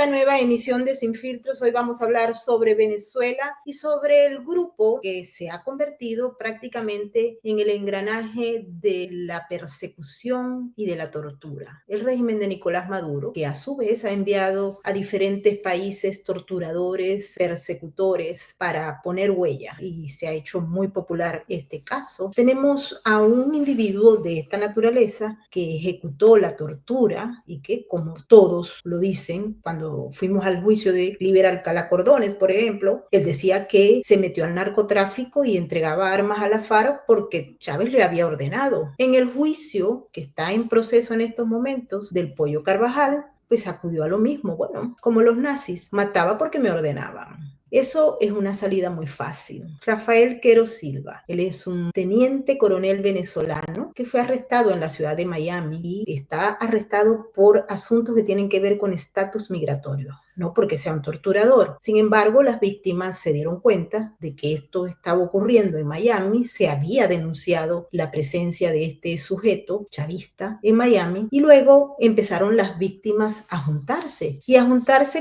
esta nueva emisión de Sin Filtros. Hoy vamos a hablar sobre Venezuela y sobre el grupo que se ha convertido prácticamente en el engranaje de la persecución y de la tortura. El régimen de Nicolás Maduro, que a su vez ha enviado a diferentes países torturadores, persecutores para poner huella, y se ha hecho muy popular este caso. Tenemos a un individuo de esta naturaleza que ejecutó la tortura y que, como todos lo dicen, cuando fuimos al juicio de Liberal Calacordones, por ejemplo, él decía que se metió al narcotráfico y entregaba armas a la FARC porque Chávez le había ordenado. En el juicio que está en proceso en estos momentos del Pollo Carvajal, pues acudió a lo mismo. Bueno, como los nazis, mataba porque me ordenaban. Eso es una salida muy fácil. Rafael Quero Silva, él es un teniente coronel venezolano que fue arrestado en la ciudad de Miami y está arrestado por asuntos que tienen que ver con estatus migratorio, no porque sea un torturador. Sin embargo, las víctimas se dieron cuenta de que esto estaba ocurriendo en Miami, se había denunciado la presencia de este sujeto chavista en Miami y luego empezaron las víctimas a juntarse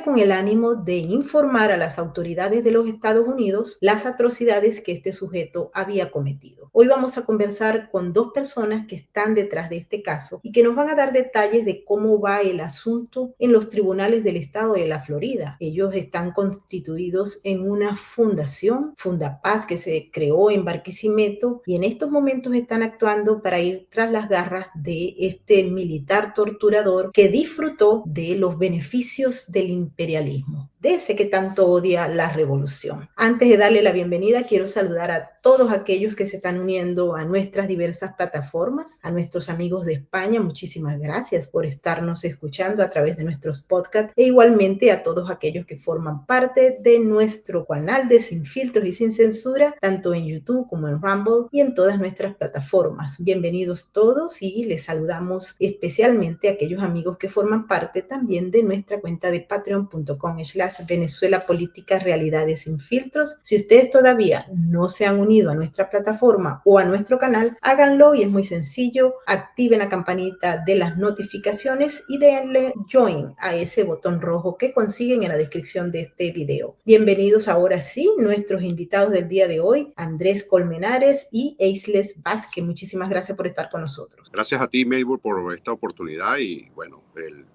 con el ánimo de informar a las autoridades de los Estados Unidos las atrocidades que este sujeto había cometido. Hoy vamos a conversar con dos personas que están detrás de este caso y que nos van a dar detalles de cómo va el asunto en los tribunales del estado de la Florida. Ellos están constituidos en una fundación, Fundapaz, que se creó en Barquisimeto, y en estos momentos están actuando para ir tras las garras de este militar torturador que disfrutó de los beneficios del imperialismo, de ese que tanto odia la revolución. Antes de darle la bienvenida, quiero saludar a todos aquellos que se están uniendo a nuestras diversas plataformas, a nuestros amigos de España. Muchísimas gracias por estarnos escuchando a través de nuestros podcasts, e igualmente a todos aquellos que forman parte de nuestro canal de Sin Filtros y Sin Censura, tanto en YouTube como en Rumble y en todas nuestras plataformas. Bienvenidos todos, y les saludamos especialmente a aquellos amigos que forman parte también de nuestra cuenta de patreon.com/Venezuela Política Realidades Sin Filtros. Si ustedes todavía no se han unido a nuestra plataforma o a nuestro canal, háganlo, y es muy sencillo. Activen la campanita de las notificaciones y denle join a ese botón rojo que consiguen en la descripción de este video. Bienvenidos ahora sí nuestros invitados del día de hoy, Andrés Colmenares y Eisles Vázquez. Muchísimas gracias por estar con nosotros. Gracias a ti, Maybur, por esta oportunidad, y bueno,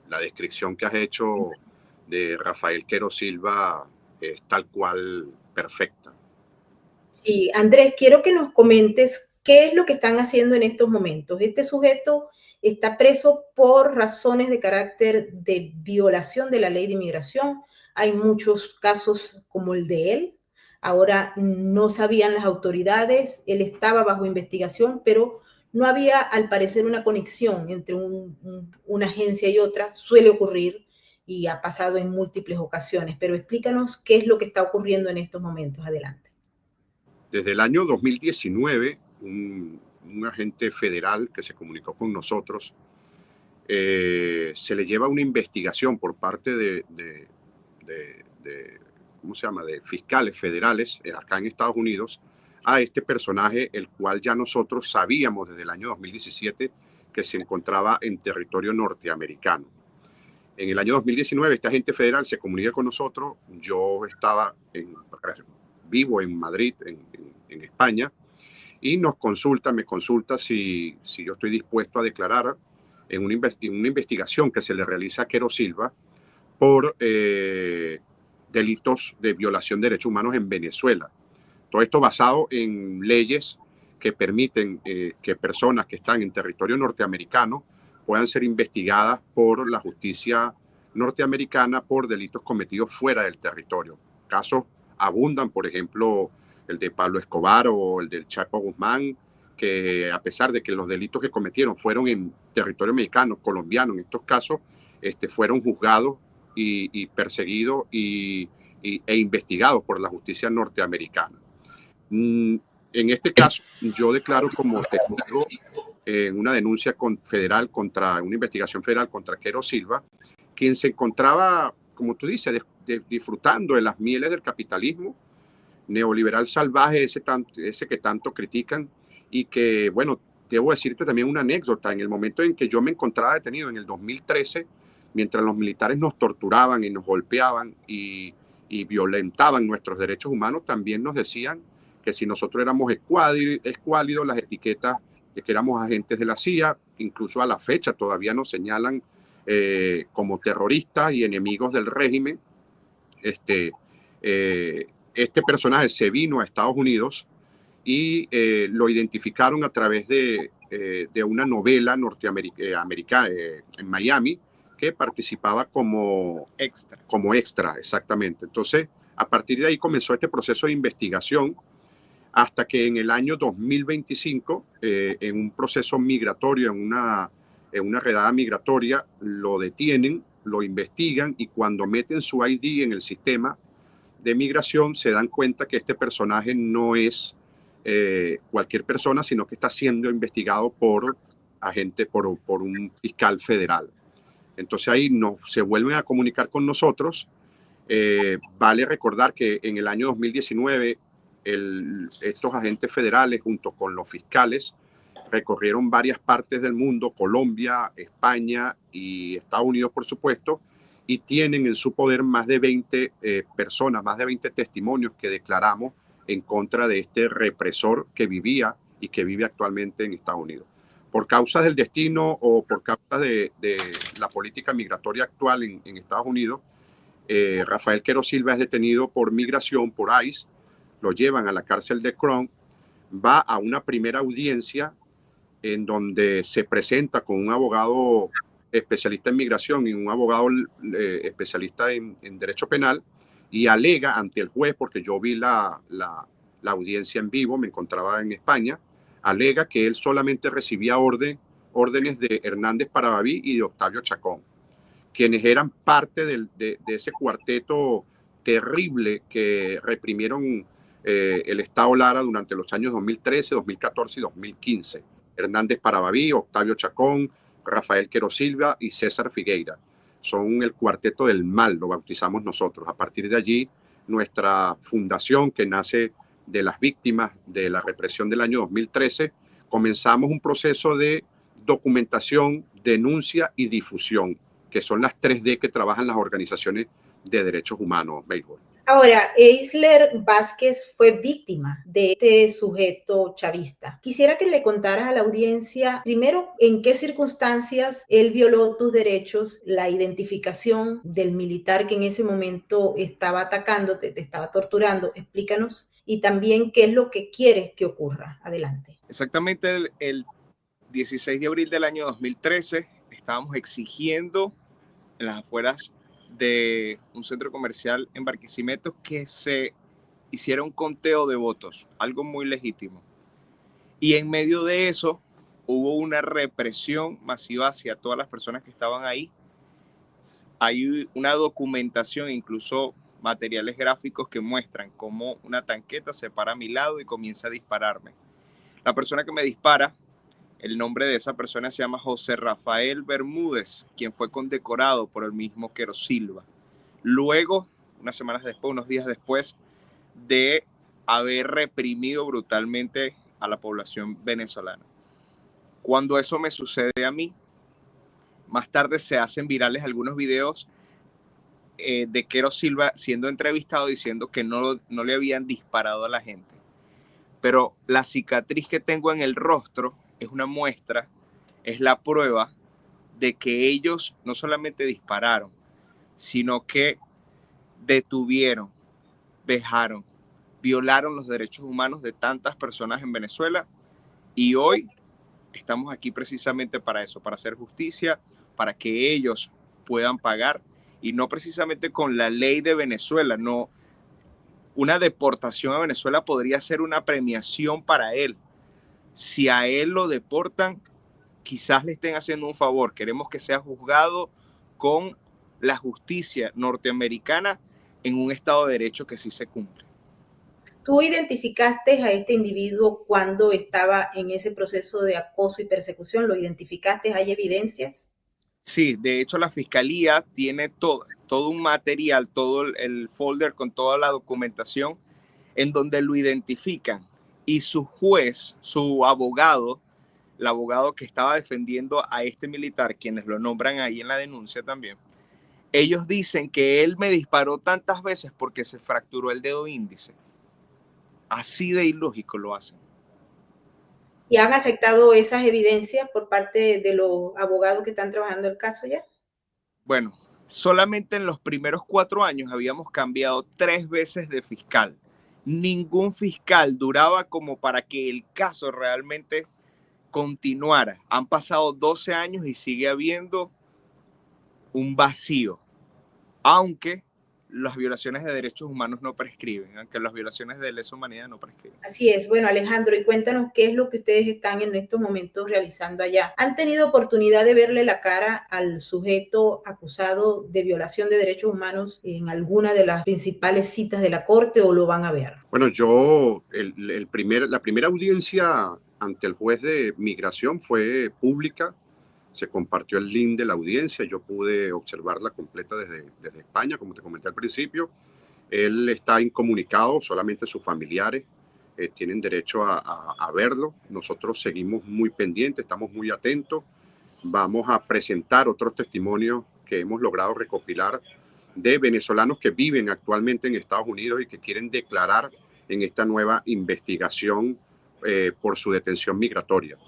la descripción que has hecho de Rafael Quero Silva es tal cual perfecta. Sí, Andrés, quiero que nos comentes qué es lo que están haciendo en estos momentos. Este sujeto está preso por razones de carácter de violación de la ley de inmigración. Hay muchos casos como el de él. Ahora no sabían las autoridades, él estaba bajo investigación, pero no había, al parecer, una conexión entre una agencia y otra. Suele ocurrir y ha pasado en múltiples ocasiones, pero explícanos qué es lo que está ocurriendo en estos momentos. Adelante. Desde el año 2019, un agente federal que se comunicó con nosotros, se le lleva una investigación por parte ¿cómo se llama?, de fiscales federales acá en Estados Unidos a este personaje, el cual ya nosotros sabíamos desde el año 2017 que se encontraba en territorio norteamericano. En el año 2019 este agente federal se comunica con nosotros. Yo estaba vivo en Madrid, en España, y me consulta si yo estoy dispuesto a declarar en una investigación que se le realiza a Quero Silva por delitos de violación de derechos humanos en Venezuela. Todo esto basado en leyes que permiten que personas que están en territorio norteamericano puedan ser investigadas por la justicia norteamericana por delitos cometidos fuera del territorio. Casos abundan, por ejemplo, el de Pablo Escobar o el del Chapo Guzmán, que a pesar de que los delitos que cometieron fueron en territorio mexicano, colombiano, en estos casos, fueron juzgados y perseguidos e investigados por la justicia norteamericana. En este caso, yo declaro como testigo en una denuncia una investigación federal contra Quero Silva, quien se encontraba, como tú dices, disfrutando de las mieles del capitalismo neoliberal salvaje, ese que tanto critican, y que, bueno, debo decirte también una anécdota. En el momento en que yo me encontraba detenido en el 2013, mientras los militares nos torturaban y nos golpeaban y violentaban nuestros derechos humanos, también nos decían que si nosotros éramos escuálidos, las etiquetas de que éramos agentes de la CIA, incluso a la fecha todavía nos señalan como terroristas y enemigos del régimen. Este personaje se vino a Estados Unidos y lo identificaron a través de una novela norteamericana en Miami, que participaba como extra, exactamente. Entonces, a partir de ahí comenzó este proceso de investigación hasta que en el año 2025, en un proceso migratorio, en una redada migratoria, lo detienen, lo investigan y cuando meten su ID en el sistema de migración se dan cuenta que este personaje no es cualquier persona, sino que está siendo investigado por un fiscal federal. Entonces ahí se vuelven a comunicar con nosotros. Vale recordar que en el año 2019 estos agentes federales junto con los fiscales recorrieron varias partes del mundo, Colombia, España y Estados Unidos, por supuesto, y tienen en su poder más de 20 personas, más de 20 testimonios que declaramos en contra de este represor que vivía y que vive actualmente en Estados Unidos. Por causas del destino o por causas de la política migratoria actual en Estados Unidos, Rafael Quero Silva es detenido por migración, por ICE, lo llevan a la cárcel de Crown, va a una primera audiencia en donde se presenta con un abogado especialista en migración y un abogado especialista en derecho penal y alega ante el juez, porque yo vi la audiencia en vivo, me encontraba en España, alega que él solamente recibía órdenes de Hernández Paradaví y de Octavio Chacón, quienes eran parte de ese cuarteto terrible que reprimieron el Estado Lara durante los años 2013, 2014 y 2015. Hernández Paradaví, Octavio Chacón, Rafael Quero Silva y César Figueira. Son el cuarteto del mal, lo bautizamos nosotros. A partir de allí, nuestra fundación, que nace de las víctimas de la represión del año 2013, comenzamos un proceso de documentación, denuncia y difusión, que son las 3D que trabajan las organizaciones de derechos humanos, Béisbol. Ahora, Eisler Vázquez fue víctima de este sujeto chavista. Quisiera que le contaras a la audiencia, primero, en qué circunstancias él violó tus derechos, la identificación del militar que en ese momento estaba atacándote, te estaba torturando. Explícanos. Y también qué es lo que quieres que ocurra. Adelante. Exactamente el 16 de abril del año 2013 estábamos exigiendo en las afueras de un centro comercial en Barquisimeto que se hiciera un conteo de votos, algo muy legítimo. Y en medio de eso hubo una represión masiva hacia todas las personas que estaban ahí. Hay una documentación, incluso materiales gráficos que muestran cómo una tanqueta se para a mi lado y comienza a dispararme. La persona que me dispara, el nombre de esa persona se llama José Rafael Bermúdez, quien fue condecorado por el mismo Quero Silva. Luego, unas semanas después, unos días después de haber reprimido brutalmente a la población venezolana. Cuando eso me sucede a mí, más tarde se hacen virales algunos videos de Quero Silva siendo entrevistado diciendo que no le habían disparado a la gente. Pero la cicatriz que tengo en el rostro es una muestra, es la prueba de que ellos no solamente dispararon, sino que detuvieron, vejaron, violaron los derechos humanos de tantas personas en Venezuela y hoy estamos aquí precisamente para eso, para hacer justicia, para que ellos puedan pagar y no precisamente con la ley de Venezuela, no. Una deportación a Venezuela podría ser una premiación para él. Si a él lo deportan, quizás le estén haciendo un favor. Queremos que sea juzgado con la justicia norteamericana en un Estado de Derecho que sí se cumple. ¿Tú identificaste a este individuo cuando estaba en ese proceso de acoso y persecución? ¿Lo identificaste? ¿Hay evidencias? Sí, de hecho la fiscalía tiene todo un material, todo el folder con toda la documentación en donde lo identifican y su juez, su abogado, el abogado que estaba defendiendo a este militar, quienes lo nombran ahí en la denuncia también, ellos dicen que él me disparó tantas veces porque se fracturó el dedo índice. Así de ilógico lo hacen. ¿Y han aceptado esas evidencias por parte de los abogados que están trabajando el caso ya? Bueno, solamente en los primeros 4 años habíamos cambiado 3 veces de fiscal. Ningún fiscal duraba como para que el caso realmente continuara. Han pasado 12 años y sigue habiendo un vacío, aunque las violaciones de derechos humanos no prescriben, aunque las violaciones de lesa humanidad no prescriben. Así es. Bueno, Alejandro, y cuéntanos qué es lo que ustedes están en estos momentos realizando allá. ¿Han tenido oportunidad de verle la cara al sujeto acusado de violación de derechos humanos en alguna de las principales citas de la Corte o lo van a ver? Bueno, la primera audiencia ante el juez de migración fue pública. Se compartió el link de la audiencia, yo pude observarla completa desde España, como te comenté al principio. Él está incomunicado, solamente sus familiares tienen derecho a verlo. Nosotros seguimos muy pendientes, estamos muy atentos. Vamos a presentar otros testimonios que hemos logrado recopilar de venezolanos que viven actualmente en Estados Unidos y que quieren declarar en esta nueva investigación por su detención migratoria.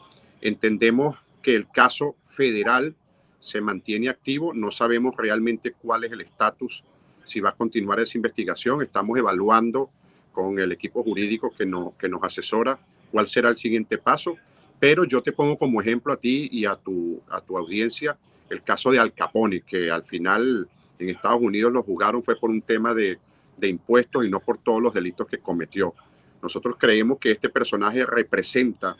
Entendemos que el caso federal se mantiene activo, no sabemos realmente cuál es el estatus, si va a continuar esa investigación, estamos evaluando con el equipo jurídico que nos asesora cuál será el siguiente paso, pero yo te pongo como ejemplo a ti y a tu audiencia el caso de Al Capone, que al final en Estados Unidos lo juzgaron fue por un tema de impuestos y no por todos los delitos que cometió. Nosotros creemos que este personaje representa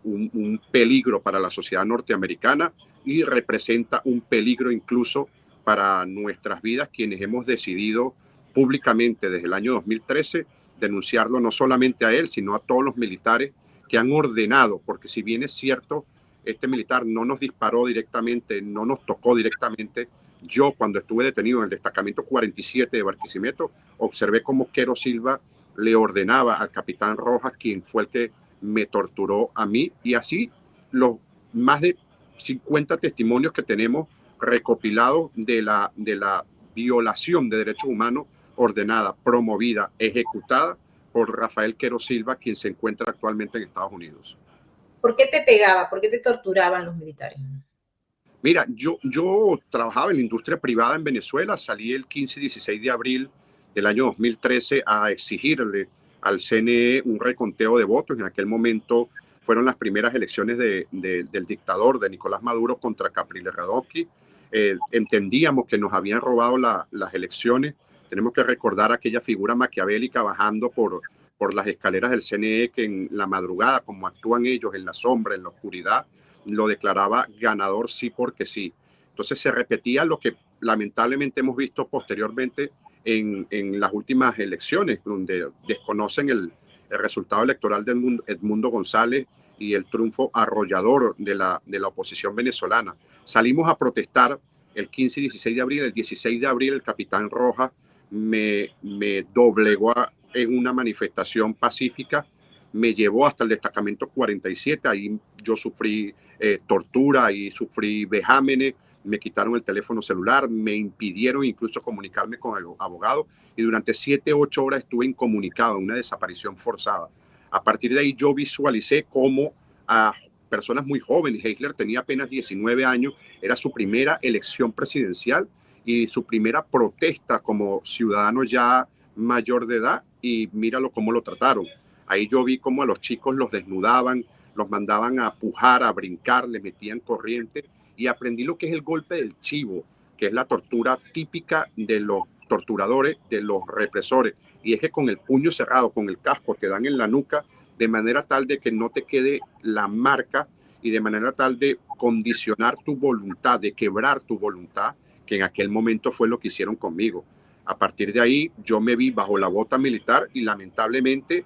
un peligro para la sociedad norteamericana y representa un peligro incluso para nuestras vidas, quienes hemos decidido públicamente desde el año 2013 denunciarlo no solamente a él, sino a todos los militares que han ordenado, porque si bien es cierto, este militar no nos disparó directamente, no nos tocó directamente. Yo, cuando estuve detenido en el destacamento 47 de Barquisimeto, observé cómo Quero Silva le ordenaba al capitán Rojas, quien fue el que me torturó a mí, y así los más de 50 testimonios que tenemos recopilados de la violación de derechos humanos ordenada, promovida, ejecutada por Rafael Quero Silva, quien se encuentra actualmente en Estados Unidos. ¿Por qué te pegaba? ¿Por qué te torturaban los militares? Mira, yo trabajaba en la industria privada en Venezuela, salí el 15 y 16 de abril del año 2013 a exigirle al CNE un reconteo de votos. En aquel momento fueron las primeras elecciones del dictador, de Nicolás Maduro, contra Capriles Radonsky. Entendíamos que nos habían robado las elecciones. Tenemos que recordar aquella figura maquiavélica bajando por las escaleras del CNE, que en la madrugada, como actúan ellos en la sombra, en la oscuridad, lo declaraba ganador sí porque sí. Entonces se repetía lo que lamentablemente hemos visto posteriormente en las últimas elecciones, donde desconocen el resultado electoral de Edmundo González y el triunfo arrollador de la oposición venezolana. Salimos a protestar el 15 y 16 de abril. El 16 de abril el capitán Rojas me doblegó en una manifestación pacífica, me llevó hasta el destacamento 47, ahí yo sufrí tortura y sufrí vejámenes, me quitaron el teléfono celular, me impidieron incluso comunicarme con el abogado y durante 7, 8 horas estuve incomunicado, en una desaparición forzada. A partir de ahí yo visualicé cómo a personas muy jóvenes, Hitler tenía apenas 19 años, era su primera elección presidencial y su primera protesta como ciudadano ya mayor de edad, y míralo cómo lo trataron. Ahí yo vi cómo a los chicos los desnudaban, los mandaban a pujar, a brincar, les metían corriente, y aprendí lo que es el golpe del chivo, que es la tortura típica de los torturadores, de los represores, y es que con el puño cerrado, con el casco, te dan en la nuca de manera tal de que no te quede la marca y de manera tal de condicionar tu voluntad, de quebrar tu voluntad, que en aquel momento fue lo que hicieron conmigo. A partir de ahí yo me vi bajo la bota militar y lamentablemente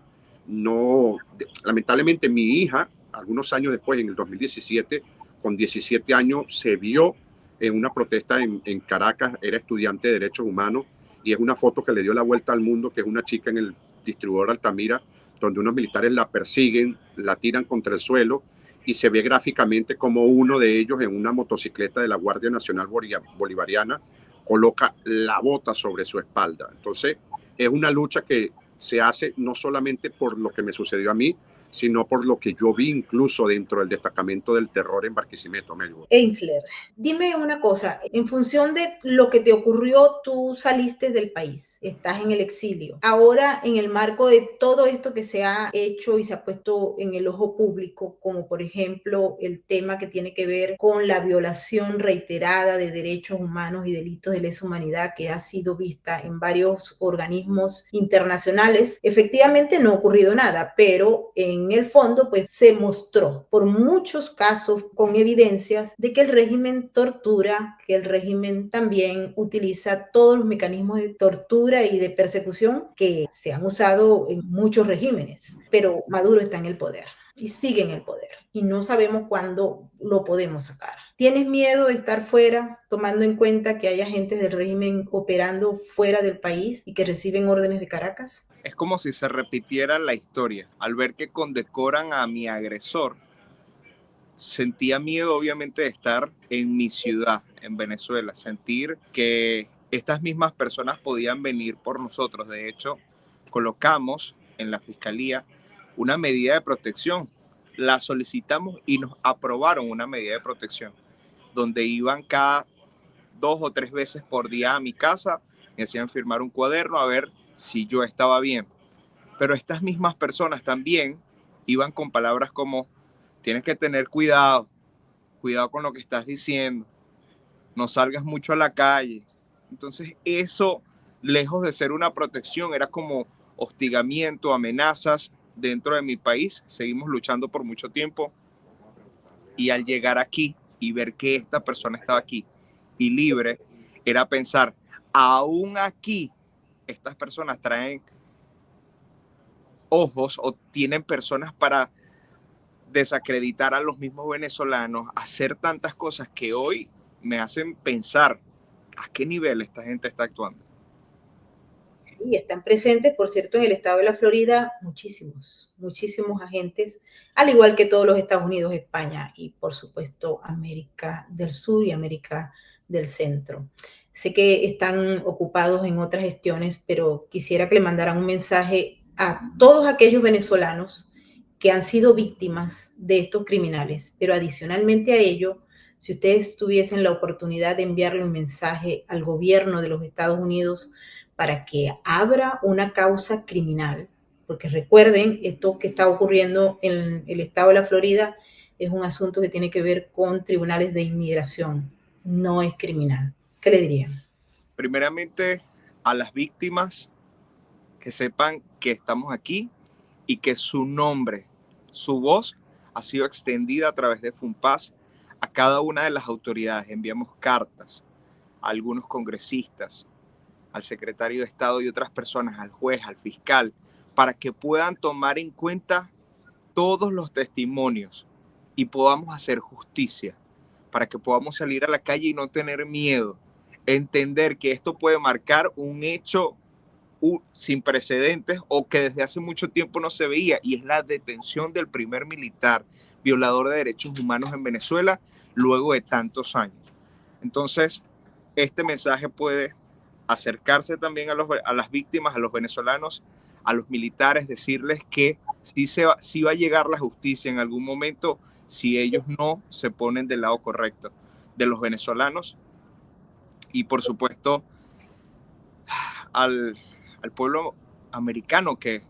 mi hija, algunos años después, en el 2017, con 17 años, se vio en una protesta en Caracas, era estudiante de Derechos Humanos, y es una foto que le dio la vuelta al mundo, que es una chica en el distribuidor Altamira, donde unos militares la persiguen, la tiran contra el suelo, y se ve gráficamente como uno de ellos en una motocicleta de la Guardia Nacional Bolivariana coloca la bota sobre su espalda. Entonces, es una lucha que se hace no solamente por lo que me sucedió a mí, sino por lo que yo vi incluso dentro del destacamento del terror en Barquisimeto, Melbourne. Einsler, dime una cosa, en función de lo que te ocurrió, tú saliste del país, estás en el exilio. Ahora, en el marco de todo esto que se ha hecho y se ha puesto en el ojo público, como por ejemplo el tema que tiene que ver con la violación reiterada de derechos humanos y delitos de lesa humanidad que ha sido vista en varios organismos internacionales, efectivamente no ha ocurrido nada, pero en el fondo pues se mostró por muchos casos con evidencias de que el régimen tortura, que el régimen también utiliza todos los mecanismos de tortura y de persecución que se han usado en muchos regímenes, pero Maduro está en el poder y sigue en el poder y no sabemos cuándo lo podemos sacar. ¿Tienes miedo de estar fuera, tomando en cuenta que hay agentes del régimen operando fuera del país y que reciben órdenes de Caracas? Es como si se repitiera la historia. Al ver que condecoran a mi agresor, sentía miedo obviamente de estar en mi ciudad, en Venezuela, sentir que estas mismas personas podían venir por nosotros. De hecho, colocamos en la fiscalía una medida de protección. La solicitamos y nos aprobaron una medida de protección, donde iban cada 2 o 3 veces por día a mi casa, me hacían firmar un cuaderno a ver si yo estaba bien. Pero estas mismas personas también iban con palabras como: tienes que tener cuidado, cuidado con lo que estás diciendo, no salgas mucho a la calle. Entonces eso, lejos de ser una protección, era como hostigamiento, amenazas dentro de mi país. Seguimos luchando por mucho tiempo y al llegar aquí y ver que esta persona estaba aquí y libre, era pensar, aún aquí estas personas traen ojos o tienen personas para desacreditar a los mismos venezolanos, hacer tantas cosas que hoy me hacen pensar a qué nivel esta gente está actuando. Sí, están presentes, por cierto, en el estado de la Florida muchísimos agentes, al igual que todos los Estados Unidos, España y, por supuesto, América del Sur y América del Centro. Sé que están ocupados en otras gestiones, pero quisiera que le mandaran un mensaje a todos aquellos venezolanos que han sido víctimas de estos criminales, pero adicionalmente a ello, si ustedes tuviesen la oportunidad de enviarle un mensaje al gobierno de los Estados Unidos para que abra una causa criminal, porque recuerden, esto que está ocurriendo en el estado de la Florida es un asunto que tiene que ver con tribunales de inmigración, no es criminal. ¿Qué le dirían? Primeramente, a las víctimas, que sepan que estamos aquí y que su nombre, su voz ha sido extendida a través de FUNPAS a cada una de las autoridades. Enviamos cartas a algunos congresistas, al secretario de Estado y otras personas, al juez, al fiscal, para que puedan tomar en cuenta todos los testimonios y podamos hacer justicia, para que podamos salir a la calle y no tener miedo, entender que esto puede marcar un hecho sin precedentes o que desde hace mucho tiempo no se veía, y es la detención del primer militar violador de derechos humanos en Venezuela luego de tantos años. Entonces, este mensaje puede acercarse también a las víctimas, a los venezolanos, a los militares, decirles que sí va a llegar la justicia en algún momento si ellos no se ponen del lado correcto de los venezolanos, y por supuesto al pueblo americano que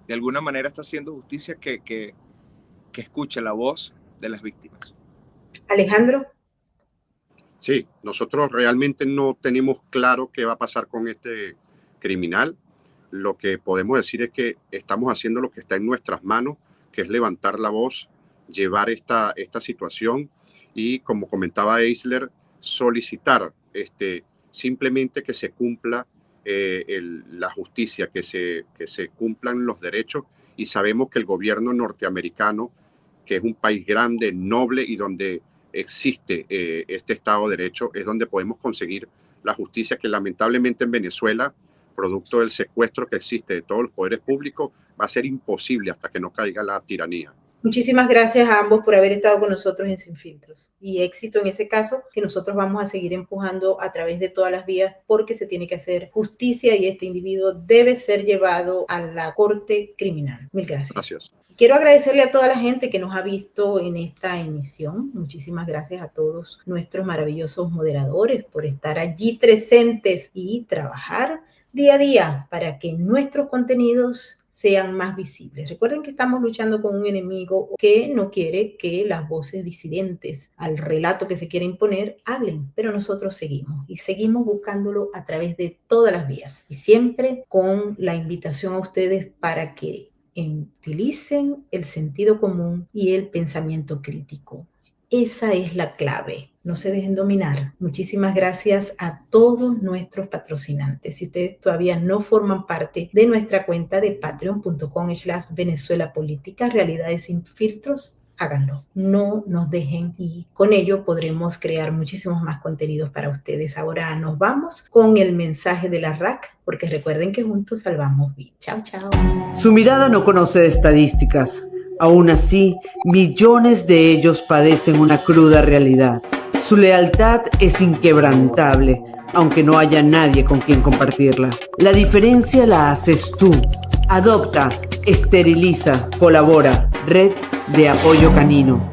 de alguna manera está haciendo justicia, que escuche la voz de las víctimas. Alejandro. Sí, nosotros realmente no tenemos claro qué va a pasar con este criminal. Lo que podemos decir es que estamos haciendo lo que está en nuestras manos, que es levantar la voz, llevar esta situación y, como comentaba Eisler, solicitar simplemente que se cumpla la justicia, que se cumplan los derechos, y sabemos que el gobierno norteamericano, que es un país grande, noble y donde existe este Estado de Derecho, es donde podemos conseguir la justicia, que lamentablemente en Venezuela, producto del secuestro que existe de todos los poderes públicos, va a ser imposible hasta que no caiga la tiranía. Muchísimas gracias a ambos por haber estado con nosotros en Sin Filtros y éxito en ese caso, que nosotros vamos a seguir empujando a través de todas las vías porque se tiene que hacer justicia y este individuo debe ser llevado a la corte criminal. Mil gracias. Gracias. Quiero agradecerle a toda la gente que nos ha visto en esta emisión. Muchísimas gracias a todos nuestros maravillosos moderadores por estar allí presentes y trabajar día a día para que nuestros contenidos sean más visibles. Recuerden que estamos luchando con un enemigo que no quiere que las voces disidentes al relato que se quiere imponer hablen, pero nosotros seguimos y seguimos buscándolo a través de todas las vías y siempre con la invitación a ustedes para que utilicen el sentido común y el pensamiento crítico. Esa es la clave. No se dejen dominar. Muchísimas gracias a todos nuestros patrocinantes. Si ustedes todavía no forman parte de nuestra cuenta de patreon.com/Venezuela Política, Realidades Sin Filtros, háganlo. No nos dejen y con ello podremos crear muchísimos más contenidos para ustedes. Ahora nos vamos con el mensaje de la RAC, porque recuerden que juntos salvamos vidas. Chao, chao. Su mirada no conoce de estadísticas. Aún así, millones de ellos padecen una cruda realidad. Su lealtad es inquebrantable, aunque no haya nadie con quien compartirla. La diferencia la haces tú. Adopta, esteriliza, colabora. Red de Apoyo Canino.